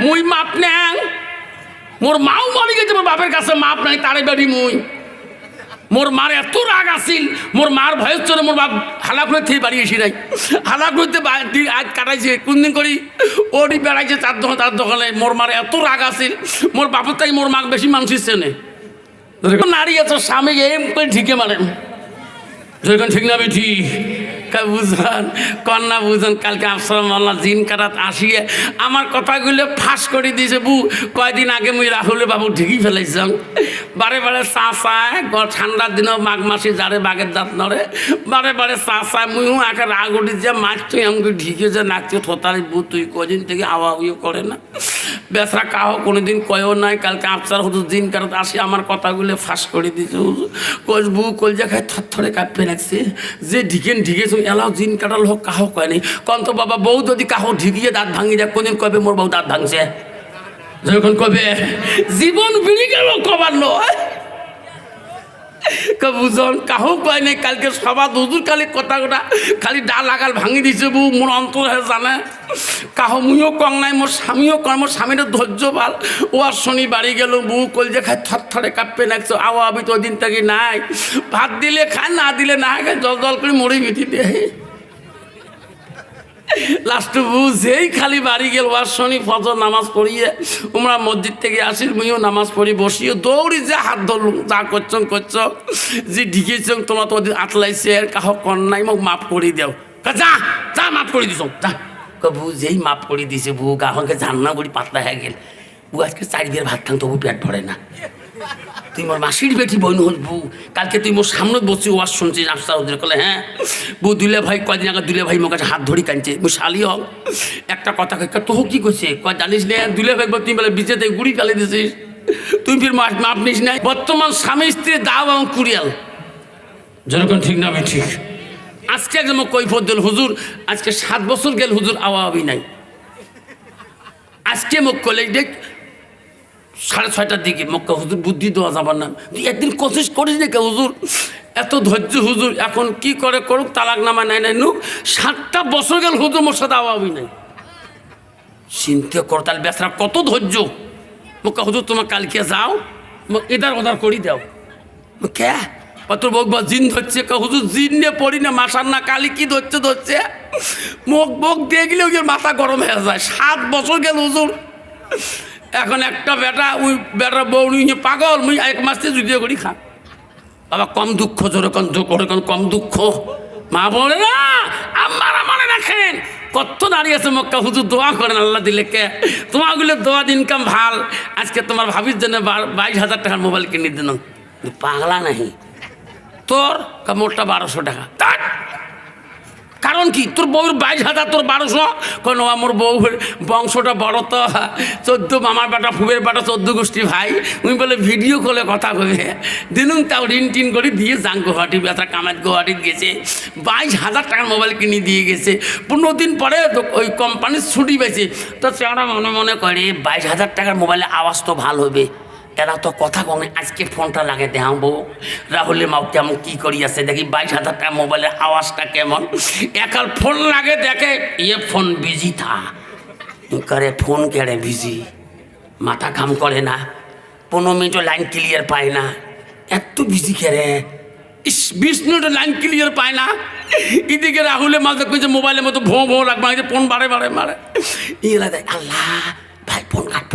মুই মাপ নেন মোর মাও মরে গেছে মোর বাপের কাছে মাপ নাই তারে বেড়ি মুই মোর মার এত রাগ আসিল মোর মার ভয়ের জন্য মোর বাপ হালাকুড়ে থেকে বাড়ি এসি নাই হালাকুড়িতে আজ কাটাইছে কোনদিন করি ওরই বেড়াইছে তার দোকানে মোর মার এত রাগ আসিল মোর বাপের তাই মোর মাক বেশি মানুষের চেনে নারী এত স্বামী এম করে ঠিকে মারেন যখন ঠিক না বেঠি বুঝান কন্যা বুঝান কালকে আফসার মাল্লা জিন কাটাত আসিয়ে আমার কথাগুলো ফাঁস করে দিয়েছে বু কয়দিন আগে মুই রাহুলের বাবু ঠিকই ফেলাইছিলাম বারে বারে চা চায় ঠান্ডার দিনেও মাঘ মাসে যারে বাঘের দাঁত নড়ে বারে বারে চা চায় মুইও একে রাগ উঠি যে মাছ তুই আমাকে ঢিকে যে নাচছে থোতারি বু তুই কদিন থেকে আওয়া উইও করে না বেসরা কাহ কোনোদিন কয়ও নাই কালকে আফসার হুজুর জিন কাটাত আসি আমার কথাগুলো ফাঁস করে দিয়েছে হুজুর কোচ বু কলজা খায় থরথরে কাঁপে রাখছে যে ঢিকেছে এলাও জিন কাটাল হোক কাহ কয়নি কন্ত বাবা বউ যদি কাহ ঢিকিয়ে দাঁত ভাঙি যায় কোনদিন কবে মোর বউ দাঁত ভাঙছে যখন কবে জীবন বিড়ি গেল কবার নয় বুঝন কাহু কয় নাই কালকে সবার হুজুর খালি কথা খালি ডাল লাগাল ভাঙি দিছে বউ মোর অন্তর হে জানে কাহ মুইও কং নাই মোর স্বামীও কয় মোর স্বামীর ধৈর্য ভাল ও আর শনি বাড়ি গেল বউ কলজে খায় থরথরে কাঁপে নাকছো আওয়া আবি তো দিন থেকে নাই ভাত দিলে খায় না দিলে না খায় জল জল করে মরে মিটি দেয় লাস্ট বুঝেই খালি বাড়ি গেল আর শনি ফজর নামাজ পড়িয়ে তোমরা মসজিদ থেকে আসিস মুইও নামাজ পড়ি বসিয়ে দৌড়ি যে হাত ধরলুম যা করছ যে ঢিকেছ তোমরা তো আতলাইছে কাহ কন নাই মোক মাফ করে দেও যা যা মাফ করে দিছ যা বুঝেই মাফ করে দিছে বউ গাহকে জান্না করি পাতলা হয়ে গেল বউ আজকে 4 দিনের ভাত খান তবু পেট ভরে না তুই মোর মাসির বেটি বইন হল বউ কালকে তুই মোর সামনে বসে ওয়াজ শুনছিস আফসার ওদের কলে হ্যাঁ বউ দুলে ভাই কদিন আগে দুলে ভাই মোর কাছে হাত ধরি কানছে মুই শালি হল একটা কথা তোহ কি করছে কয় জানিস নে দুলে ভাই তুই বলে বিচেতে গুড়ি ফেলে দিছিস তুই ফির মাপ নিস নাই বর্তমান স্বামী স্ত্রী দাও এবং কুড়িয়াল যেরকম ঠিক না আমি ঠিক আজকে একদম কৈফত দিল হুজুর আজকে 7 বছর গেল হুজুর আওয়াবি নাই আজকে মোক কলে দেখ 6:30টার দিকে মক্কা হুজুর বুদ্ধি দেওয়া যাবার না তুই একদিন কোশিশ করিস না কে হুজুর এত ধৈর্য হুজুর এখন কি করে করুক তালাক নামা নাই নাই নুক 7টা বছর গেল হুজুর মোর সাথে আওয়াবি নাই চিন্তা কর তাহলে বেসরা কত ধৈর্য মক্কা হুজুর তোমার কালকে যাও এদার ওদার করি দাও কে তোর বক বা জিন ধরছে হুজুর জিন নিয়ে পড়ি না মাসার না কালি কি ধরছে মুখ দেখলে ওই মাথা গরম হয়ে যায় 7 বছর গেল হুজুর এখন একটা বেটা ওই বেটার বউ নিয়ে পাগল মুই 1 মাস থেকে যুদ্ধ করি খা বাবা কম দুঃখ যেরকম কম দুঃখ মা বলে না আমার মনে রাখেন কত দাঁড়িয়ে আছে মক্কা হুজুর দোয়া করেন আল্লাহ দিলে কে তোমাগুলো দোয়া ইনকাম ভাল আজকে তোমার ভাবির জন্য 22,000 টাকার মোবাইল কিনে দিন পাগলা নাহি তোর মোটটা 1200 টাকা কারণ কি তোর বউর 22,000 তোর 1200 কোন আমার বউর বংশটা বড় তো 14 মামার বেটা ফুবের বেটা 14 গোষ্ঠী ভাই উনি বলে ভিডিও কলে কথা কবে দিনুন তাও ঋণ টিন করে দিয়ে যান গুয়াহাটি বেটা কামাত গুয়াহাটিতে গেছে 22,000 টাকার মোবাইল কিনে দিয়ে গেছে 15 দিন পরে ওই কোম্পানির ছুটি পেয়েছে তো সেটা মনে করে 22,000 টাকার মোবাইলে আওয়াজ তো ভালো হবে এরা তো কথা কমে আজকে ফোনটা লাগে দেখাবো রাহুলের মাও কেমন কী করি আছে দেখি 22,000 টাকা মোবাইলের আওয়াজটা কেমন একাল ফোন লাগে দেখে ইয়ে ফোন বিজি থা করে ফোন কেড়ে বিজি মাথা কাম করে না 15 মিনিটও লাইন ক্লিয়ার পায় না এত বিজি কেড়ে 20 মিনিটও লাইন ক্লিয়ার পায় না এদিকে রাহুলের মাঝে কইছে মোবাইলের মতো ভো লাগবে ফোন বারে মারে ইয়ে দেয় আল্লাহ ভাই ফোন কাট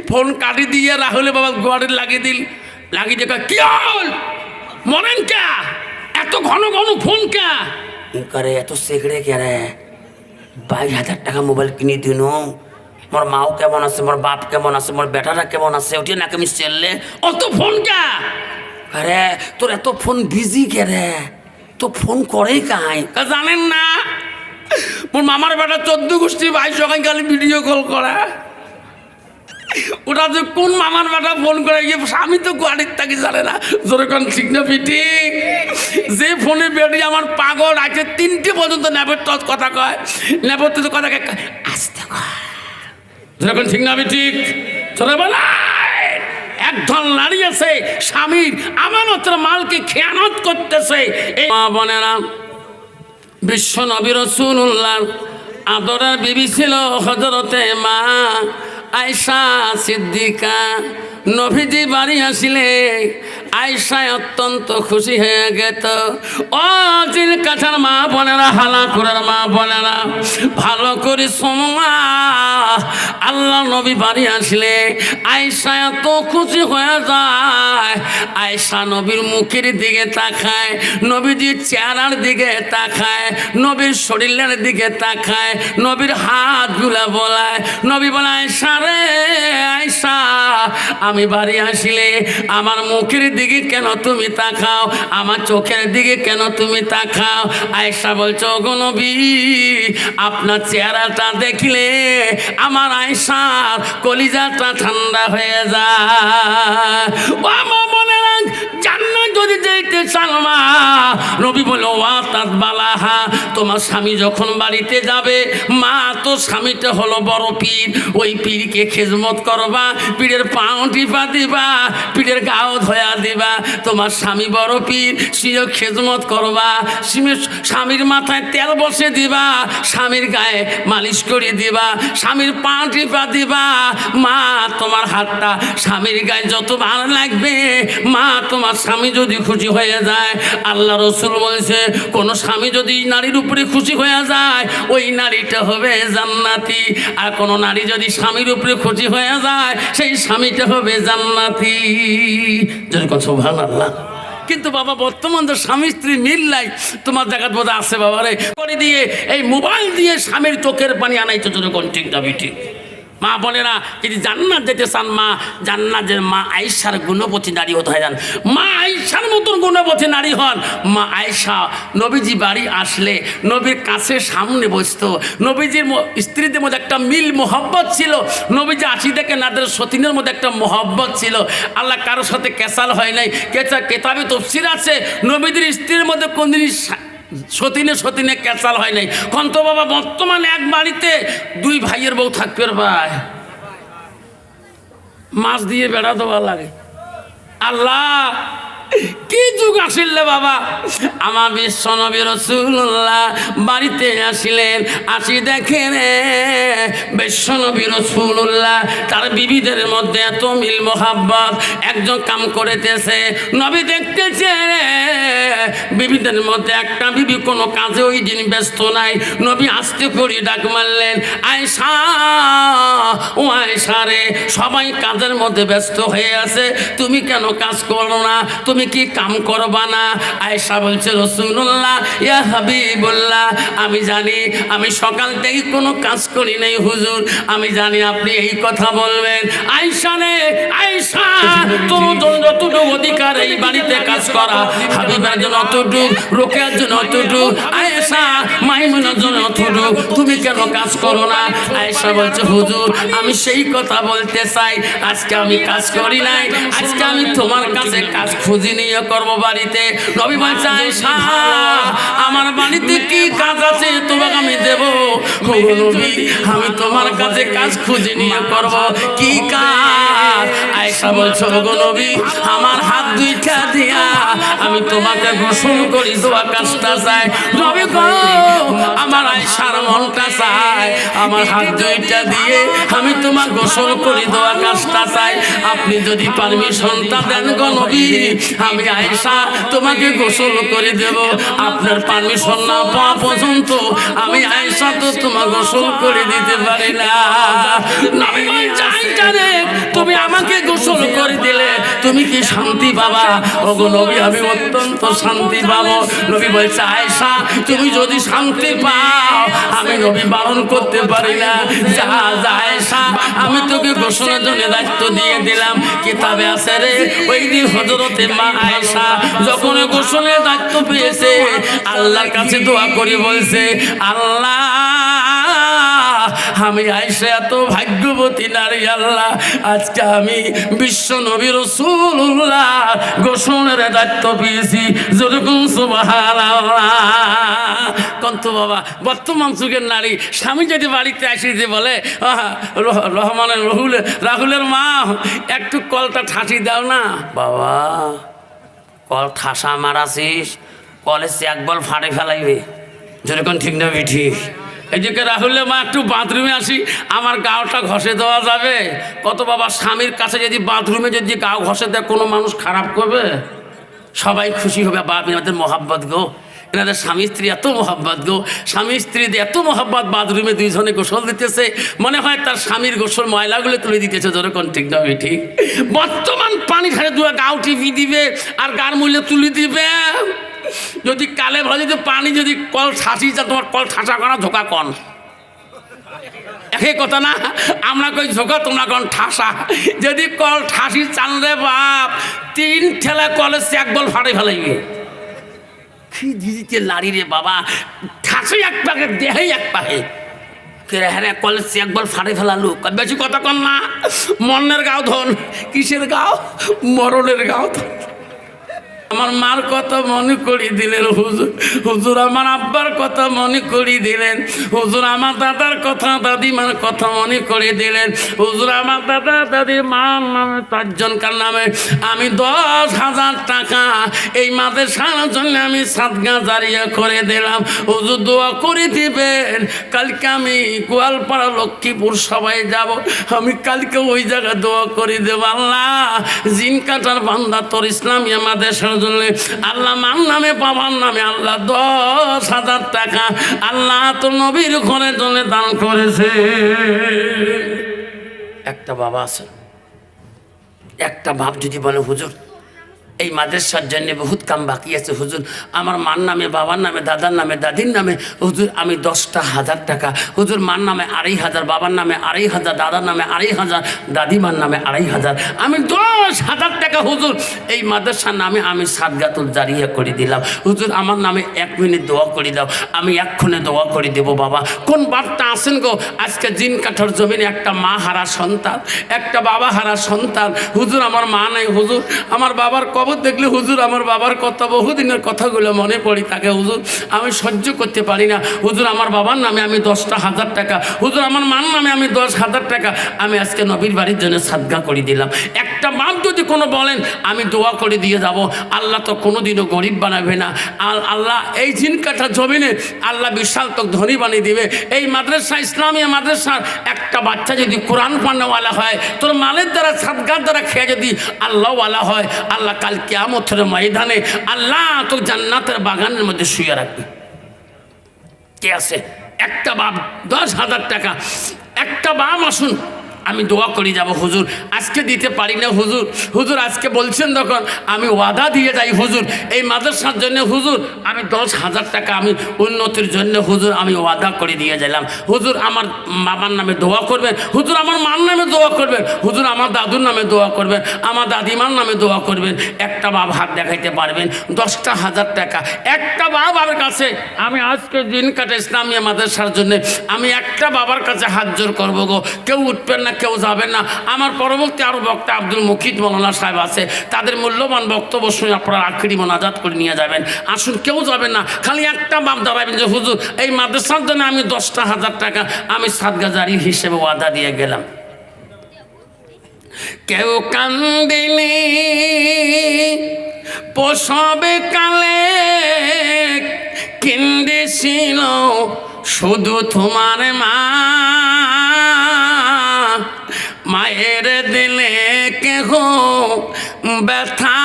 ফোন কাটি দিয়ে রাহুলে বাবা গোয়ারে লাগিয়ে দেখা কি হল মরেন কে এত ঘন ফোন কে করে এত সেগড়ে কে রে 22,000 টাকা মোবাইল কিনে দিন মোর মাও কেমন আছে মোর বাপ কেমন আছে মোর বেটারা কেমন আছে ওটি নাকি আমি চেললে অত ফোন কে আরে তোর এত ফোন বিজি কে রে তো ফোন করেই কাই জানেন না মোর মামার বেটা 14 গোষ্ঠী ভাই সকাল খালি ভিডিও কল করা ওটা যে কোন মামার বেটা ফোন করে গিয়ে স্বামী তো গাড়ির থাকি জানে না যেরকম ঠিক না পিটি যে ফোনে বেটি আমার পাগল আছে 3টে পর্যন্ত নেবের তো কথা কয় নেবের তো কথা আসতে কয় যেরকম ঠিক না ঠিক চলে বলা একদল নারী আছে স্বামীর আমানতের মালকে খেয়ানত করতেছে এই মা বোনেরা বিশ্ব নবী রাসূলুল্লাহ আদরের বিবি ছিল হযরতে মা আয়েশা সিদ্দিকা। নবীজি বাড়ি আসিলে আয়েশা অত্যন্ত খুশি হয়ে গেত। ও জিল কাঠার মা বোনেরা, হালাকুরের মা বোনেরা, ভালো করে শোনা। আল্লাহ নবী বাড়ি আসলে আয়েশা এত খুশি হয়ে যায়। আয়েশা নবীর মুখের দিকে তাকায়, নবীজির চেহারার দিকে তাকায়, নবীর শরীরের দিকে তাকায়, নবীর হাতগুলা বলায়। নবী বলে, আয়েশা রে আয়েশা, আমি বাড়ি আসলে আমার মুখের দিকে কেন তুমি তাকাও, আমার চোখের দিকে কেন তুমি তাকাও? আয়েশা বলছো, ওগো নবী, আপনার চেহারাটা দেখলে আমার আয়েশার কলিজাটা ঠান্ডা হয়ে যায়। ও মা মনে রাখ, জান্নাত যদি যেতে চান মা, নবী বলল ওয়া তাদবালাহা, তোমার স্বামী যখন বাড়িতে যাবে, মা তো স্বামীটা হলো বড় পীর, ওই পীরকে খেজমত করবা, পীরের পাও টিপা দিবা, পীরের গাও ধোয়া দিবা। তোমার স্বামী বড় পীর, সেও খেজমত করবা, স্বামীর মাথায় তেল বসে দিবা, স্বামীর গায়ে মালিশ করে দিবা, স্বামীর পা টিপা দিবা। মা তোমার হাতটা স্বামীর গায়ে যত ভালো লাগবে, মা তোমার স্বামী যদি খুশি হয়ে যায়, আল্লাহ রসুল বলছে কোন স্বামী যদি নারীর উপরে খুশি হয়ে যায়, ওই নারীটা হবে জান্নাতি। আর কোন নারী যদি স্বামীর উপরে খুশি হয়ে যায়, সেই স্বামীটা হবে জান্নাতি। যেরকম সুবহানাল্লাহ। কিন্তু বাবা বর্তমান তো স্বামী স্ত্রী মিল নাই, তোমার জায়গা বোধ আছে বাবা রে, করে দিয়ে এই মোবাইল দিয়ে স্বামীর চোখের পানি আনাইছো। যেরকম ঠিক যাবি ঠিক। মা বলে না, যদি জান্নাত যেতে চান মা, জান্নাতের মা আয়েশার গুণবতী নারী হতে হয়। যান মা আয়েশার মতন গুণবতী নারী হন। মা আয়েশা নবীজি বাড়ি আসলে নবীর কাছে সামনে বসতো। নবীজির স্ত্রীদের মধ্যে একটা মিল মোহব্বত ছিল। নবীজি আসি দেখে নাদের সতীনের মধ্যে একটা মোহব্বত ছিল। আল্লাহ কারোর সাথে কেসাল হয় নাই। কেতাবে তফসির আছে, নবীজির স্ত্রীর মধ্যে কোনদিনই সতীনে ক্যাচাল হয় নাই। কন্ত বাবা বর্তমানে এক বাড়িতে দুই ভাইয়ের বউ থাকবে ভাই, মাছ দিয়ে বেড়া দেওয়া লাগে। আল্লাহ কি যুগ আসিলে বাবা। আমার বিশ্ব নবী রাসূলুল্লাহ বাড়িতে আসিলেন, আসি দেখেন বিশ্ব নবী রাসূলুল্লাহ তার বিবিদের মধ্যে এত মিল মোহাব্বত। একজন কাম করেতেছে, নবী দেখতেছে বিবিদের মধ্যে একটা বিবি কোনো কাজে ওই দিন ব্যস্ত নাই। নবী আস্তে করে ডাক মারলেন, আয়েশা ও আয়েশা রে, সবাই কাজের মধ্যে ব্যস্ত হয়ে আছে, তুমি কেন কাজ করো না? তুমি কি কাম করবা না? আয়েশা বলছে, রাসূলুল্লাহ ইয়া হাবিবুল্লাহ, আমি জানি আমি সকাল থেকে কোনো কাজ করি নাই হুজুর, আমি জানি আপনি এই কথা বলবেন। আয়েশা রে আয়েশা, তোমার যতটুকু অধিকার এই বাড়িতে কাজ করা, হাবিবের জন্য অতটুকু, রোকেয়ার জন্য অতটুকু, আয়েশা মাইমুনার জন্য অতটুকু, তুমি কেন কাজ করো না? আয়েশা বলছে, হুজুর আমি সেই কথা বলতে চাই, আজকে আমি কাজ করি নাই, আজকে আমি তোমার কাছে কাজ খুঁজি নিয়ে করবো বাড়িতে। নবী বলছে, আয়েশা আমার বাড়িতে কি কাজ আছে তোমাকে আমি দেব। নবী আমি তোমার কাছে কাজ খুঁজি নিয়ে করবো, কি কাজ? আয়েশা বলছে, গো নবী আমার হাত দুইটা দিয়া আমি তোমাকে গোসল করি দেওয়া কাজটা চাই। নবী গো আমার আয়েশার মনটা চাই, আমার হাত দুইটা দিয়ে আমি তোমার গোসল করি দেওয়া কাজটা চাই। আপনি যদি পারমিশনটা দেন গো নবী, আমি আয়েশা তোমাকে গোসল করে দেব। আপনার পারমিশন না পাওয়া পর্যন্ত আমি আয়েশা তো তোমার গোসল করে দিতে পারি না। নবী বলছে, আয়েশা রে তুমি আমাকে গোসল করে দিলে তুমি কি শান্তি পাবা? ওগো নবী আমি অত্যন্ত শান্তি পাবো। নবী বলছে, আয়েশা তুমি যদি শান্তি পাও আমি নবী বারণ করতে পারি না। যা যা আয়েশা, আমি তোকে গোসলের জন্য দায়িত্ব দিয়ে দিলাম। কিতাবে আছে রে, ওই দিন হযরতে মা আয়েশা যখন গোসলের দায়িত্ব পেয়েছে, আল্লাহর কাছে দোয়া করে বলছে, আল্লাহ আমি আয়েশা এত ভাগ্যবতী নারী, আল্লাহ আজকে আমি বিশ্ব নবী রাসূলুল্লাহ গোসলের দায়িত্ব পেয়েছি। যেরকম সুবহানাল্লাহ। কন্ত বাবা বর্তমান যুগের নারী স্বামী যদি বাড়িতে আসি যে বলে, রহমানের রাহুলের মা একটু কলটা ঠাসি দাও না। বাবা কল ঠাসা মারাছিস, কলের চেক বল ফাটে ফেলাইবে। যেরকম ঠিক না ঠিক এদিকে রাহুলে মা একটু বাথরুমে আসি, আমার গাওটা ঘষে দেওয়া যাবে? কত বাবা স্বামীর কাছে যদি বাথরুমে যদি গাও ঘষে দেয় কোনো মানুষ খারাপ করবে? সবাই খুশি হবে, বাপ এনাদের মহাব্বত গো, এনাদের স্বামী স্ত্রী এত মহাব্বত গো, স্বামী স্ত্রী এত মহাব্বত, বাথরুমে দুইজনে গোসল দিতেছে, মনে হয় তার স্বামীর গোসল ময়লাগুলো তুলে দিতেছে। যেরকম ঠিক না ঠিক? বর্তমান পানি ঢালে দুয়া গাও টিপি দিবে আর গার মূল্য তুলে দিবে। যদি কালে ভাজিতে পানি যদি কল ঠাসি যা, তোমার কল ঠাসা করা ঝোঁকা কন, একই কথা না? আমরা কই ঝোঁকা, তোমরা কোন ঠাসা। যদি কল ঠাসি চান রে বাপ, 3 ঠেলা কলে এক বল ফাটে ফেলাইবে। কি দিদিতে লাড়ি রে বাবা, ঠাসে এক পাকে দেহে এক পাকে হ্যাঁ কলেজ এক বল ফাটে ফেলালু। বেশি কথা কন না, মরণের গাও ধন। কিসের গাও? মরণের গাও ধন। আমার মার কথা মনে করিয়ে দিলেন হুজুর, হুজুর আমার আব্বার কথা মনে করিয়ে দিলেন হুজুর, আমার দাদার কথা দাদিমার কথা মনে করিয়ে দিলেন হুজুর, আমার দাদা দাদির মার নামে 4 জনকার নামে আমি 10,000 টাকা এই মাদ্রাসার জন্য আমি সাদকা জারিয়া করে দিলাম। হুজুর দোয়া করে দিবেন, কালকে আমি গোয়ালপাড়া লক্ষ্মীপুর সবাই যাব, আমি কালকে ওই জায়গায় দোয়া করে দেব। আল্লাহ জিন কাটার বান্দা তোর ইসলামী মাদ্রাসার জন্য আল্লাহ মার নামে বাবার নামে আল্লাহ 10,000 টাকা আল্লাহ তো নবীর ঘরের জন্য দান করেছে। একটা বাবা আছে, একটা বাপ যদি বলে হুজুর এই মাদ্রাসার জন্য বহুত কাম বাকি আছে হুজুর, আমার মার নামে বাবার নামে দাদার নামে দাদির নামে হুজুর আমি 10,000 টাকা, হুজুর মার নামে 2,500, বাবার নামে 2,500, দাদার নামে 2,500, দাদিমার নামে 2,500, আমি 10,000 টাকা হুজুর এই মাদ্রাসার নামে আমি সাদগাতুল জারিয়া করে দিলাম। হুজুর আমার নামে 1 মিনিট দোয়া করে দাও, আমি এক্ষণে দোয়া করে দেবো। বাবা কোন বাপটা আছেন গো আজকে জিন কাঠর জমিনে একটা মা হারা সন্তান, একটা বাবা হারা সন্তান, হুজুর আমার মা নাই, হুজুর আমার বাবার কবর দেখলে হুজুর আমার বাবার কথা বহুদিনের কথাগুলো মনে পড়ি তাকে হুজুর আমি সহ্য করতে পারি না। হুজুর আমার বাবার নামে আমি 10,000 টাকা, হুজুর আমার মার নামে আমি 10,000 টাকা আমি আজকে নবীর বাড়ির জন্য সাদকা করে দিলাম। একটা বাপ যদি কোনো বলেন আমি দোয়া করে দিয়ে যাব, আল্লাহ তো কোনোদিনও গরিব বানাবে না। আল্লাহ এই জিন কাঠা জমিনে আল্লাহ বিশাল তো ধনী বানিয়ে দিবে। এই মাদ্রাসা ইসলামিয়া মাদ্রাসার একটা বাচ্চা যদি কোরআন পান্নাওয়ালা হয়, তোর মালের দ্বারা সাদগার দ্বারা খেয়ে যদি আল্লাহওয়ালা হয়, আল্লাহ কাল কিয়ামতের ময়দানে আল্লাহ তো জান্নাতের বাগানের মধ্যে শুয়ে রাখবে। কে আছে? একটা বাপ 10,000 টাকা, একটা বাপ আসুন আমি দোয়া করে যাব। হুজুর আজকে দিতে পারি না হুজুর, হুজুর আজকে বলছেন তখন আমি ওয়াদা দিয়ে যাই হুজুর এই মাদ্রাসার জন্য হুজুর আমি 10,000 টাকা আমি উন্নতির জন্য হুজুর আমি ওয়াদা করে দিয়ে গেলাম। হুজুর আমার বাবার নামে দোয়া করবেন, হুজুর আমার মার নামে দোয়া করবেন, হুজুর আমার দাদুর নামে দোয়া করবেন, আমার দাদিমার নামে দোয়া করবেন। একটা বাপ হাত দেখাইতে পারবেন 10,000 টাকা, একটা বাবার কাছে আমি আজকে দিন কাটে ইসলামিয়া মাদ্রাসার জন্য আমি একটা বাবার কাছে হাত জোর করবো গো। কেউ উঠবেন না, কেউ যাবেন না। আমার পরবর্তী আরও বক্তা আব্দুল মুকিত মৌলানা সাহেব আছে, তাদের মূল্যবান বক্তব্য শুনে আপনারা আখেরি মোনাজাত করে নিয়ে যাবেন। আসুন কেউ যাবেন না, খালি একটা বাপ দাঁড়াবেন যে হুজুর এই মাদ্রাসার জন্য আমি 10,000 টাকা আমি সাদকা জারি হিসেবে ওয়াদা দিয়ে গেলাম। কেউ কান্দিনি প্রসবে কালে কেন্দেছিল শুধু তোমার মা, মায়ের দিলে কেহ ব্যথা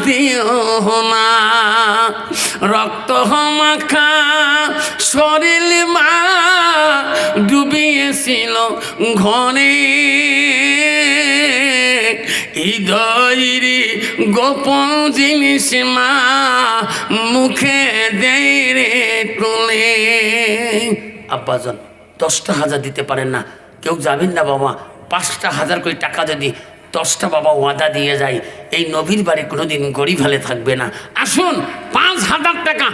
দিও না, রক্ত মাখা শরীর মা ডুবিয়েছিল ঘরে, হৃদয়ের গোপন জিনিস মা মুখে দেয় রে তুলে। আব্বাজান 10,000 দিতে পারেন না, কেউ যাবেন না বাবা, 5,000 করে টাকা যদি 10টা বাবা ওয়াদা দিয়ে যায় এই নবীর বাড়ি কোনোদিন গরিব হলে থাকবে না। আসুন 5,000 টাকা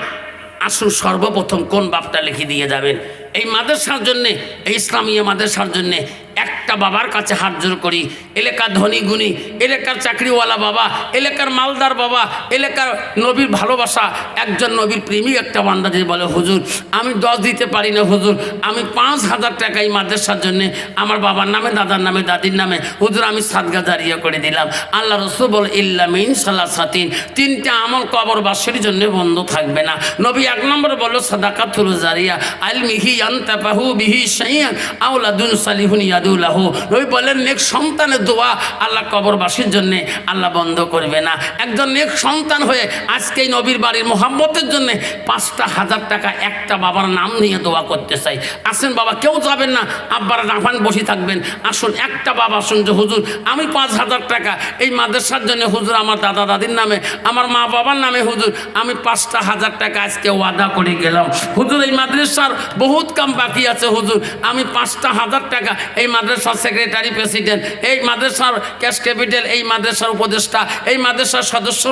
আসুন সর্বপ্রথম কোন বাপটা লিখে দিয়ে যাবেন এই মাদ্রাসার জন্যে, এই ইসলামিয়া মাদ্রাসার জন্যে একটা একটা বাবার কাছে হাত জোর করি, এলাকার ধনী গুণী, এলাকার চাকরিওয়ালা বাবা, এলাকার মালদার বাবা, এলাকার নবীর ভালোবাসা একজন নবীর প্রেমিক একটা বান্দা যদি বলে হুজুর আমি 10 দিতে পারি না হুজুর, আমি 5,000 টাকা এই মাদ্রাসার জন্যে আমার বাবার নামে, দাদার নামে, দাদির নামে হুজুর আমি সাদকা জারিয়া করে দিলাম। আল্লাহ রাসূল বলে ইল্লা মিন সালাসাতিন, 3টা আমল কবরবাসীর জন্য বন্ধ থাকবে না। নবী 1 নম্বর বলল সাদাকাতুল জারিয়া, আলমিহি ইয়ানতাফাহু বিহি শাইআন আওলাদুন সালিহুন ইয়াদুলাহু। নবী বলেন নেক সন্তানের দোয়া আল্লাহ কবরবাসীর জন্য আল্লাহ বন্ধ করবে না। একজন নেক সন্তান হয়ে আজকে এই নবীর বাড়ির মোহাব্বতের জন্য 5,000 টাকা একটা বাবার নাম নিয়ে দোয়া করতে চাই। আসেন বাবা, কেউ যাবেন না, আব্বারা নাফান বসে থাকবেন। আসুন একটা বাবা আসুন যে হুজুর আমি 5,000 টাকা এই মাদ্রাসার জন্য হুজুর আমার দাদা দাদির নামে, আমার মা বাবার নামে হুজুর আমি 5,000 টাকা আজকে ওয়াদা করে গেলাম। হুজুর এই মাদ্রাসার বহুত কাম বাকি আছে হুজুর, আমি 5,000 টাকা এই মাদ্রাসার সেক্রেটারি, প্রেসিডেন্ট, এই মাদ্রাসার ক্যাশ ক্যাপিটাল, এই মাদ্রাসার উপদেষ্টা, এই মাদ্রাসার সদস্য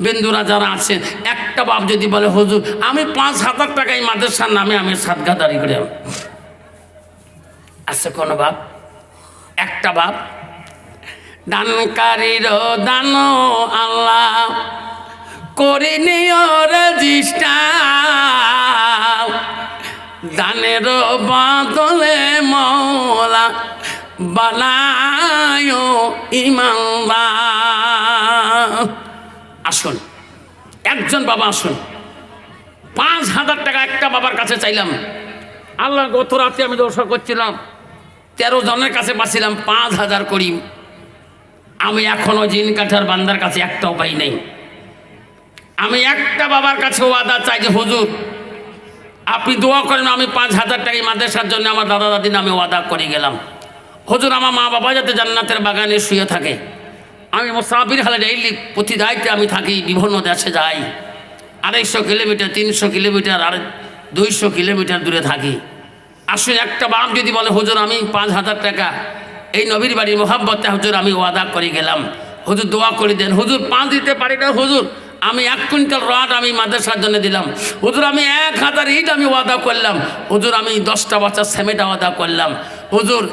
বিন্দুরা যারা আছেন, একটা বাপ যদি বলে হুজুর আমি 5,000 টাকা এই মাদ্রাসার নামে আমি সাদকা দাঁড়ি করে, আছে কোনো বাপ? একটা বাপ? দানকারীর দান আল্লাহ করে নিও রেজিস্টার, দানের বদলে মওলা বানায় ইমানদার। আসুন একজন বাবা আসুন, 5,000 টাকা একটা বাবার কাছে চাইলাম। আল্লাহ গত রাতে আমি দর্শন করছিলাম, 13 জনের কাছে পাচ্ছিলাম 5,000 করি। আমি এখনো জিন কাঠার বান্দার কাছে একটাও পাই নেই। আমি একটা বাবার কাছে ওয়াদা চাই যে হুজুর আপনি দোয়া করেন, আমি 5,000 টাকা মাদ্রাসার জন্য আমার দাদা দাদির নামে ওয়াদা করে গেলাম। হুজুর আমার মা বাবা যাতে জান্নাতের বাগানে শুয়ে থাকে। আমি মুসাফির হালে ডেইলি প্রতি দায়িত্বে আমি থাকি, বিভিন্ন দেশে যাই, 250 কিলোমিটার, 300 কিলোমিটার আর 200 কিলোমিটার দূরে থাকি। আসুন একটা বাপ যদি বলে হুজুর আমি 5,000 টাকা এই নবীর বাড়ির মোহাব্বতে হুজুর আমি ওয়াদা করে গেলাম, হুজুর দোয়া করে দেন। হুজুর 5 দিতে পারি না হুজুর, আমি 1 কুইন্টাল রড আমি মাদ্রাসার জন্য দিলাম। হুজুর আমি 1,000 ইট আমি ওয়াদা করলাম। হুজুর আমি 10টা বছর সিমেন্ট ওয়াদা করলাম। হুজুর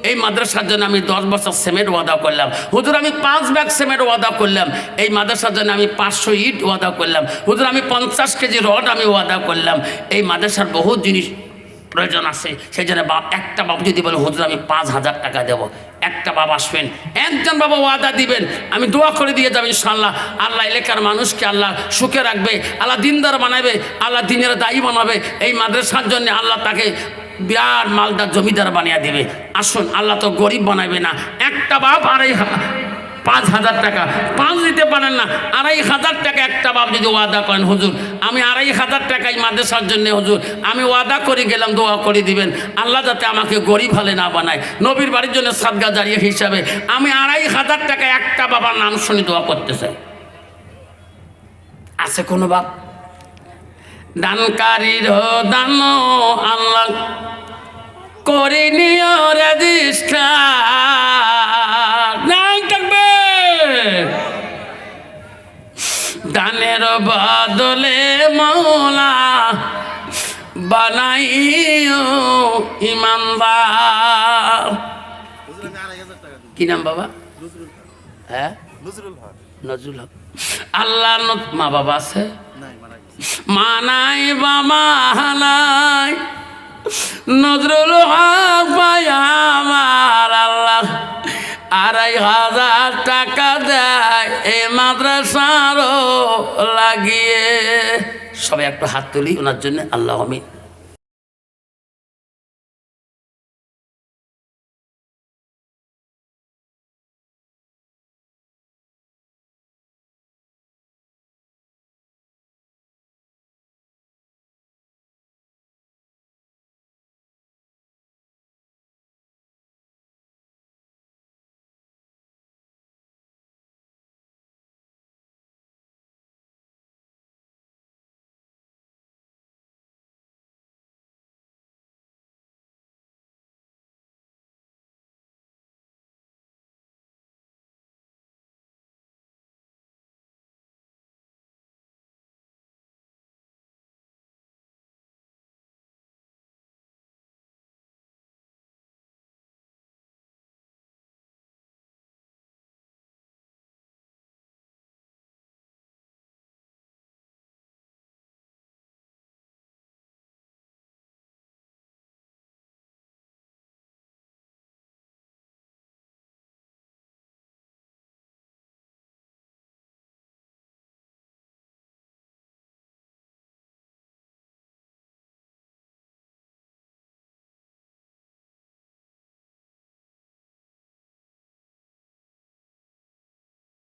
এই মাদ্রাসার জন্য আমি 10 বছর সিমেন্ট ওয়াদা করলাম। হুজুর আমি 5 ব্যাগ সিমেন্ট ওয়াদা করলাম। এই মাদ্রাসার জন্য আমি 500 ইট ওয়াদা করলাম। হুজুর আমি 50 কেজি রড আমি ওয়াদা করলাম। এই মাদ্রাসার বহুত জিনিস প্রয়োজন আছে, সেই জন্য বাপ একটা বাপ যদি বলে হুজুর আমি 5,000 টাকা দেবো, একটা বাবা আসবেন, একজন বাবা ওয়াদা দিবেন, আমি দোয়া করে দিয়ে যাবো ইনশাআল্লাহ। আল্লাহ এলাকার মানুষকে আল্লাহ সুখে রাখবে, আল্লাহ দিনদার বানাবে, আল্লাহ দিনের দায়ী বানাবে। এই মাদ্রাসার জন্য আল্লাহ তাকে বিরাট মালদার জমিদার বানিয়ে দেবে। আসুন আল্লাহ তো গরিব বানাবে না। একটা বাপ 5,000 টাকা 5 দিতে পারেন না, 2,500 টাকা একটা বাপ যদি ওয়াদা করেন হুজুর আমি 2,500 টাকাই মাদ্রাসার জন্য হুজুর আমি ওয়াদা করে গেলাম, দোয়া করে দিবেন আল্লাহ যাতে আমাকে গরিব হলে না বানায়। নবীর বাড়ির জন্য সাদকা জারিয়া হিসাবে আমি 2,500 টাকা একটা বাবার নাম শুনে দোয়া করতে চাই। আছে কোনো বাপ? দানকারীর দান আল্লাহ করে নিও রেজিস্টার, নাই থাকবে দানের বদলে মওলা বানাইও ইমানদার। কি নাম বাবা? হ্যাঁ নজরুল হক। আল্লাহ মা বাবা আছে? মা নাই বাবা নাই, নজরুল হক ভাই আমার আল্লাহ 2,500 টাকা দেয় এই মাদ্রাসারও লাগিয়ে। সবাই একটু হাত তুলি ওনার জন্য, আল্লাহ আমিন।